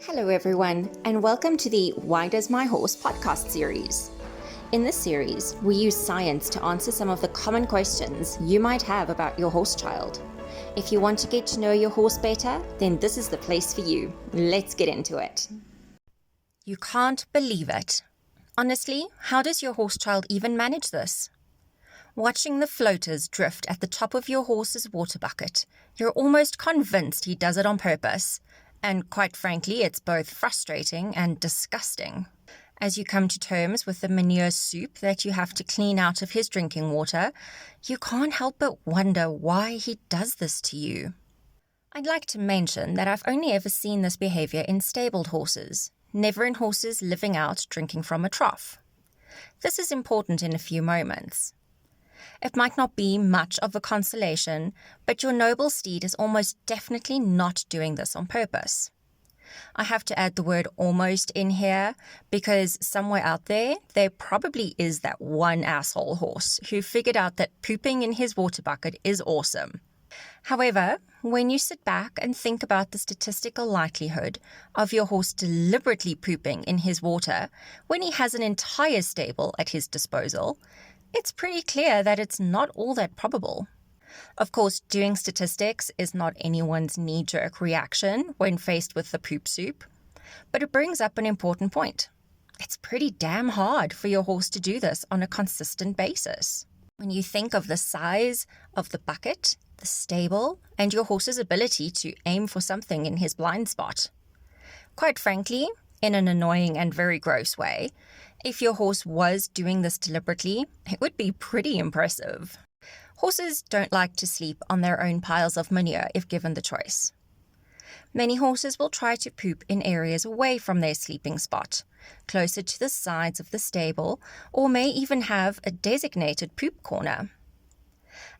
Hello everyone, and welcome to the Why Does My Horse podcast series. In this series, we use science to answer some of the common questions you might have about your horse child. If you want to get to know your horse better, then this is the place for you. Let's get into it. You can't believe it. Honestly, how does your horse child even manage this? Watching the floaters drift at the top of your horse's water bucket, you're almost convinced he does it on purpose. And quite frankly, it's both frustrating and disgusting. As you come to terms with the manure soup that you have to clean out of his drinking water, you can't help but wonder why he does this to you. I'd like to mention that I've only ever seen this behavior in stabled horses, never in horses living out drinking from a trough. This is important in a few moments. It might not be much of a consolation, but your noble steed is almost definitely not doing this on purpose. I have to add the word almost in here because somewhere out there probably is that one asshole horse who figured out that pooping in his water bucket is awesome. However, when you sit back and think about the statistical likelihood of your horse deliberately pooping in his water when he has an entire stable at his disposal, it's pretty clear that it's not all that probable. Of course, doing statistics is not anyone's knee-jerk reaction when faced with the poop soup, but it brings up an important point. It's pretty damn hard for your horse to do this on a consistent basis. When you think of the size of the bucket, the stable, and your horse's ability to aim for something in his blind spot. Quite frankly, in an annoying and very gross way, if your horse was doing this deliberately, it would be pretty impressive. Horses don't like to sleep on their own piles of manure if given the choice. Many horses will try to poop in areas away from their sleeping spot, closer to the sides of the stable, or may even have a designated poop corner.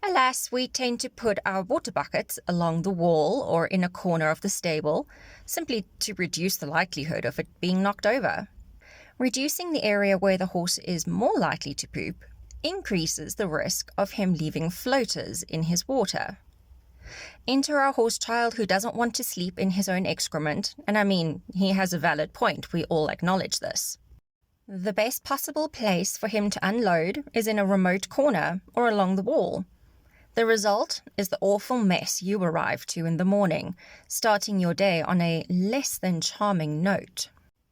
Alas, we tend to put our water buckets along the wall or in a corner of the stable, simply to reduce the likelihood of it being knocked over. Reducing the area where the horse is more likely to poop increases the risk of him leaving floaters in his water. Enter our horse child who doesn't want to sleep in his own excrement, and I mean, he has a valid point, we all acknowledge this. The best possible place for him to unload is in a remote corner or along the wall. The result is the awful mess you arrive to in the morning, starting your day on a less than charming note.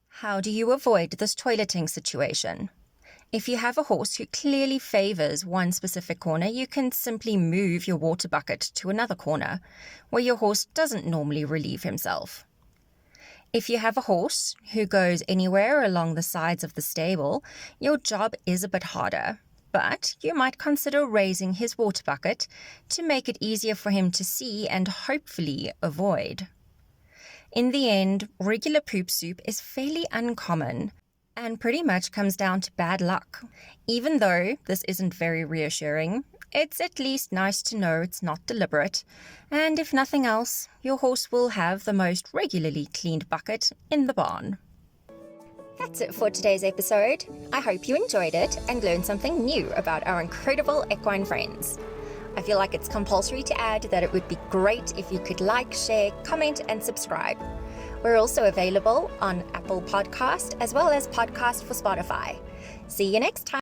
How do you avoid this toileting situation? If you have a horse who clearly favors one specific corner, you can simply move your water bucket to another corner, where your horse doesn't normally relieve himself. If you have a horse who goes anywhere along the sides of the stable, your job is a bit harder, but you might consider raising his water bucket to make it easier for him to see and hopefully avoid. In the end, regular poop soup is fairly uncommon and pretty much comes down to bad luck. Even though this isn't very reassuring, it's at least nice to know it's not deliberate, and if nothing else, your horse will have the most regularly cleaned bucket in the barn. That's it for today's episode. I hope you enjoyed it and learned something new about our incredible equine friends. I feel like it's compulsory to add that it would be great if you could like, share, comment, and subscribe. We're also available on Apple Podcast as well as Podcast for Spotify. See you next time.